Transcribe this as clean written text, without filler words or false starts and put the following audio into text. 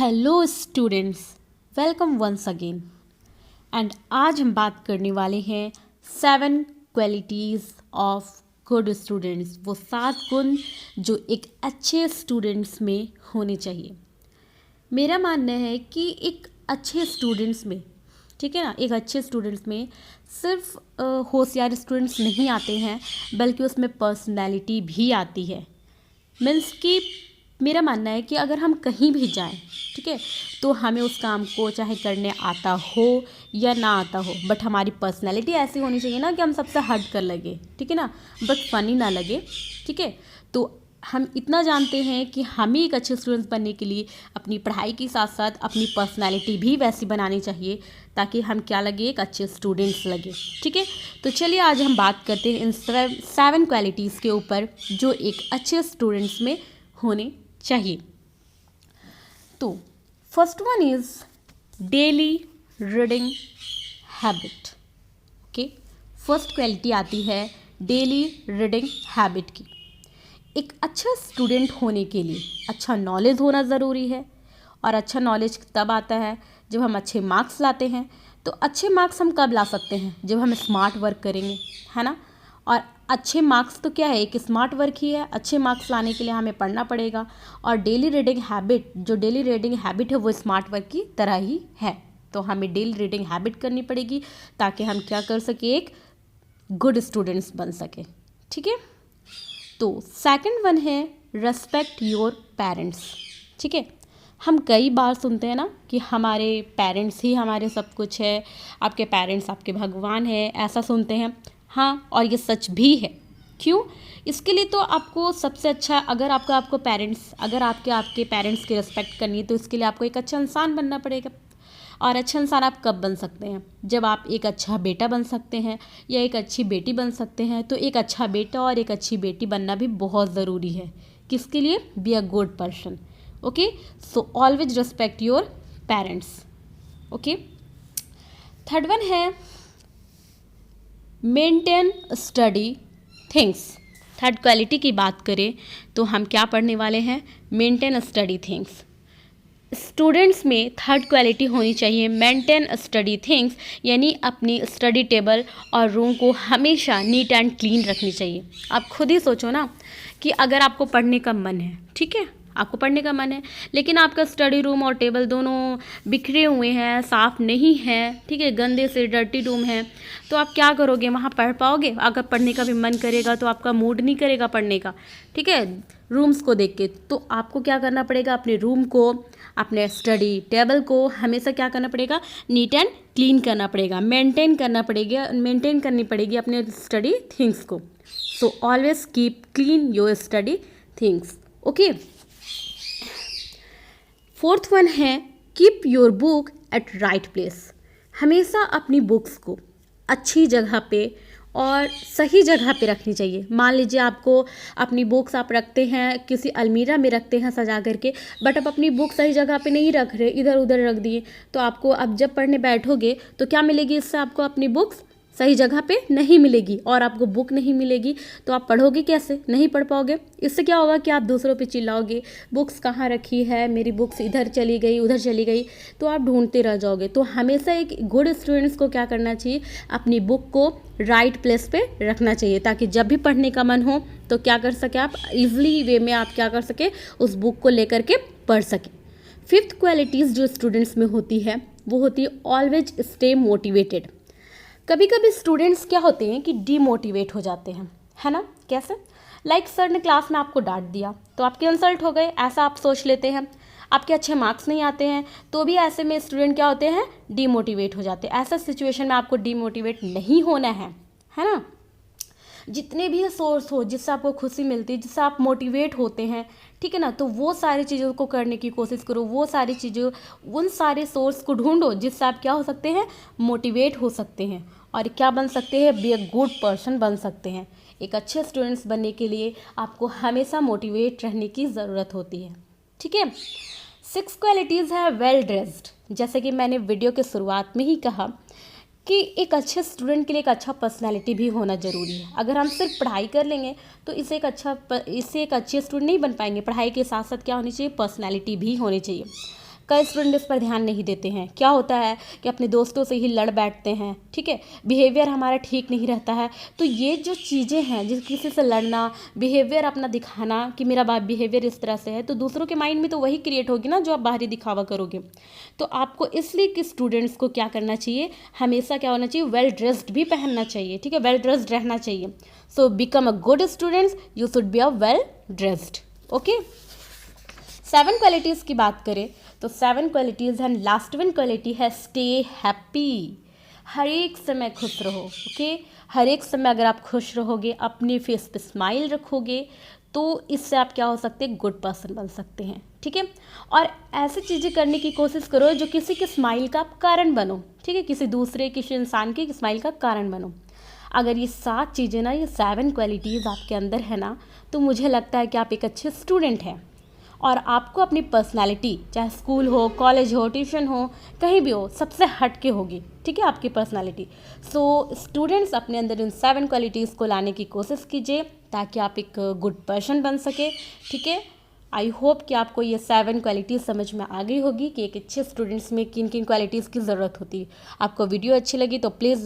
Hello students, welcome once again. And आज हम बात करने वाले हैं 7 क्वालिटीज़ ऑफ गुड स्टूडेंट्स। वो 7 गुण जो एक अच्छे स्टूडेंट्स में होने चाहिए। मेरा मानना है कि एक अच्छे स्टूडेंट्स में, ठीक है ना, एक अच्छे स्टूडेंट्स में सिर्फ होशियार स्टूडेंट्स नहीं आते हैं, बल्कि उसमें पर्सनैलिटी भी आती है। मीन्स कि मेरा मानना है कि अगर हम कहीं भी जाएं, ठीक है, तो हमें उस काम को चाहे करने आता हो या ना आता हो, बट हमारी पर्सनैलिटी ऐसी होनी चाहिए ना कि हम सबसे हट कर लगे, ठीक है ना, बट फनी ना लगे, ठीक है। तो हम इतना जानते हैं कि हमें एक अच्छे स्टूडेंट्स बनने के लिए अपनी पढ़ाई के साथ साथ अपनी पर्सनैलिटी भी वैसी बनानी चाहिए, ताकि हम क्या लगे, एक अच्छे स्टूडेंट्स लगे, ठीक है। तो चलिए आज हम बात करते हैं इन 7 क्वालिटीज़ के ऊपर जो एक अच्छे स्टूडेंट्स में होने चाहिए। तो first one is daily reading habit. Okay, first quality आती है डेली रीडिंग हैबिट की। एक अच्छा स्टूडेंट होने के लिए अच्छा नॉलेज होना ज़रूरी है, और अच्छा नॉलेज तब आता है जब हम अच्छे मार्क्स लाते हैं। तो अच्छे मार्क्स हम कब ला सकते हैं? जब हम स्मार्ट वर्क करेंगे, है ना। और अच्छे मार्क्स तो क्या है, एक स्मार्ट वर्क ही है। अच्छे मार्क्स लाने के लिए हमें पढ़ना पड़ेगा, और डेली रीडिंग हैबिट, जो डेली रीडिंग हैबिट है वो स्मार्ट वर्क की तरह ही है। तो हमें डेली रीडिंग हैबिट करनी पड़ेगी ताकि हम क्या कर सके, एक गुड स्टूडेंट्स बन सके, ठीक है। तो सेकंड वन है रेस्पेक्ट योर पेरेंट्स, ठीक है। हम कई बार सुनते हैं ना कि हमारे पेरेंट्स ही हमारे सब कुछ है, आपके पेरेंट्स आपके भगवान है, ऐसा सुनते हैं। हाँ, और ये सच भी है। क्यों? इसके लिए तो आपको सबसे अच्छा, अगर आपको पेरेंट्स, अगर आपके पेरेंट्स की रिस्पेक्ट करनी है, तो इसके लिए आपको एक अच्छा इंसान बनना पड़ेगा। और अच्छा इंसान आप कब बन सकते हैं? जब आप एक अच्छा बेटा बन सकते हैं या एक अच्छी बेटी बन सकते हैं। तो एक अच्छा बेटा और एक अच्छी बेटी बनना भी बहुत ज़रूरी है। किसके लिए? Be a good person. Okay, so always respect your parents. Okay, third one है maintain study things. Third quality की बात करें तो हम क्या पढ़ने वाले हैं? Maintain study things. स्टूडेंट्स में थर्ड क्वालिटी होनी चाहिए मेंटेन स्टडी थिंग्स, यानी अपनी स्टडी टेबल और रूम को हमेशा नीट एंड क्लीन रखनी चाहिए। आप खुद ही सोचो ना कि अगर आपको पढ़ने का मन है, ठीक है, आपको पढ़ने का मन है, लेकिन आपका स्टडी रूम और टेबल दोनों बिखरे हुए हैं, साफ़ नहीं है, ठीक है, गंदे से डर्टी रूम है, तो आप क्या करोगे? वहाँ पढ़ पाओगे? अगर पढ़ने का भी मन करेगा तो आपका मूड नहीं करेगा पढ़ने का, ठीक है, रूम्स को देख के। तो आपको क्या करना पड़ेगा? अपने रूम को, अपने स्टडी टेबल को हमेशा क्या करना पड़ेगा? नीट एंड क्लीन करना पड़ेगा, मेंटेन करनी पड़ेगी अपने स्टडी थिंग्स को। So always keep clean your study things. Okay, fourth one है keep your book at right place. हमेशा अपनी बुक्स को अच्छी जगह पे और सही जगह पे रखनी चाहिए। मान लीजिए आपको अपनी बुक्स आप रखते हैं, किसी अलमीरा में रखते हैं सजा करके, बट आप अपनी बुक सही जगह पे नहीं रख रहे, इधर उधर रख दिए, तो आपको अब जब पढ़ने बैठोगे तो क्या मिलेगी इससे? आपको अपनी बुक्स सही जगह पे नहीं मिलेगी, और आपको बुक नहीं मिलेगी तो आप पढ़ोगे कैसे? नहीं पढ़ पाओगे। इससे क्या होगा कि आप दूसरों पे चिल्लाओगे, बुक्स कहाँ रखी है, मेरी बुक्स इधर चली गई, उधर चली गई, तो आप ढूंढते रह जाओगे। तो हमेशा एक गुड स्टूडेंट्स को क्या करना चाहिए? अपनी बुक को राइट प्लेस पे रखना चाहिए, ताकि जब भी पढ़ने का मन हो तो क्या कर सके, आप ईजिली वे में आप क्या कर सके, उस बुक को लेकर के पढ़ सके। फिफ्थ क्वालिटीज़ जो स्टूडेंट्स में होती है वो होती है ऑलवेज स्टे मोटिवेटेड। कभी कभी स्टूडेंट्स क्या होते हैं कि डीमोटिवेट हो जाते हैं, है ना। कैसे? लाइक सर ने क्लास में आपको डांट दिया तो आपके इंसल्ट हो गए, ऐसा आप सोच लेते हैं। आपके अच्छे मार्क्स नहीं आते हैं तो भी ऐसे में स्टूडेंट क्या होते हैं? डीमोटिवेट हो जाते हैं। ऐसा सिचुएशन में आपको डीमोटिवेट नहीं होना है ना। जितने भी सोर्स हो जिससे आपको खुशी मिलती है, जिससे आप मोटिवेट होते हैं, ठीक है ना, तो वो सारी चीज़ों को करने की कोशिश करो। वो सारी चीज़ों, उन सारे सोर्स को ढूंढो जिससे आप क्या हो सकते हैं? मोटिवेट हो सकते हैं, और क्या बन सकते हैं? बी अ गुड पर्सन बन सकते हैं। एक अच्छे स्टूडेंट्स बनने के लिए आपको हमेशा मोटिवेट रहने की ज़रूरत होती है, ठीक है। 6 क्वालिटीज़ है वेल ड्रेस्ड। जैसे कि मैंने वीडियो के शुरुआत में ही कहा कि एक अच्छे स्टूडेंट के लिए एक अच्छा पर्सनालिटी भी होना ज़रूरी है। अगर हम सिर्फ पढ़ाई कर लेंगे तो इससे एक अच्छे स्टूडेंट नहीं बन पाएंगे। पढ़ाई के साथ साथ क्या होनी चाहिए? पर्सनालिटी भी होनी चाहिए। कई स्टूडेंट इस पर ध्यान नहीं देते हैं। क्या होता है कि अपने दोस्तों से ही लड़ बैठते हैं, ठीक है, बिहेवियर हमारा ठीक नहीं रहता है। तो ये जो चीज़ें हैं, जिस किसी से लड़ना, बिहेवियर अपना दिखाना कि मेरा बिहेवियर इस तरह से है, तो दूसरों के माइंड में तो वही क्रिएट होगी ना जो आप बाहरी दिखावा करोगे। तो आपको इसलिए कि स्टूडेंट्स को क्या करना चाहिए, हमेशा क्या होना चाहिए, वेल ड्रेस्ड भी पहनना चाहिए, ठीक है, वेल ड्रेस्ड रहना चाहिए। So become a good students you should be a well dressed. Okay, 7 qualities की बात करें तो 7 qualities and last one quality है स्टे हैप्पी। हर एक समय खुश रहो। ओके, हर एक समय अगर आप खुश रहोगे, अपने फेस पे स्माइल रखोगे, तो इससे आप क्या हो सकते हैं, गुड पर्सन बन सकते हैं, ठीक है। और ऐसी चीज़ें करने की कोशिश करो जो किसी के स्माइल का कारण बनो, ठीक है, किसी इंसान की स्माइल का कारण बनो। अगर ये 7 चीज़ें ना, ये 7 क्वालिटीज़ आपके अंदर है ना, तो मुझे लगता है कि आप एक अच्छे स्टूडेंट हैं। और आपको अपनी पर्सनालिटी, चाहे स्कूल हो, कॉलेज हो, ट्यूशन हो, कहीं भी हो, सबसे हट के होगी, ठीक है, आपकी पर्सनालिटी। सो स्टूडेंट्स अपने अंदर इन 7 क्वालिटीज़ को लाने की कोशिश कीजिए ताकि आप एक गुड पर्सन बन सके, ठीक है। आई होप कि आपको ये 7 क्वालिटीज़ समझ में आ गई होगी कि एक अच्छे स्टूडेंट्स में किन किन क्वालिटीज़ की ज़रूरत होती है। आपको वीडियो अच्छी लगी तो प्लीज़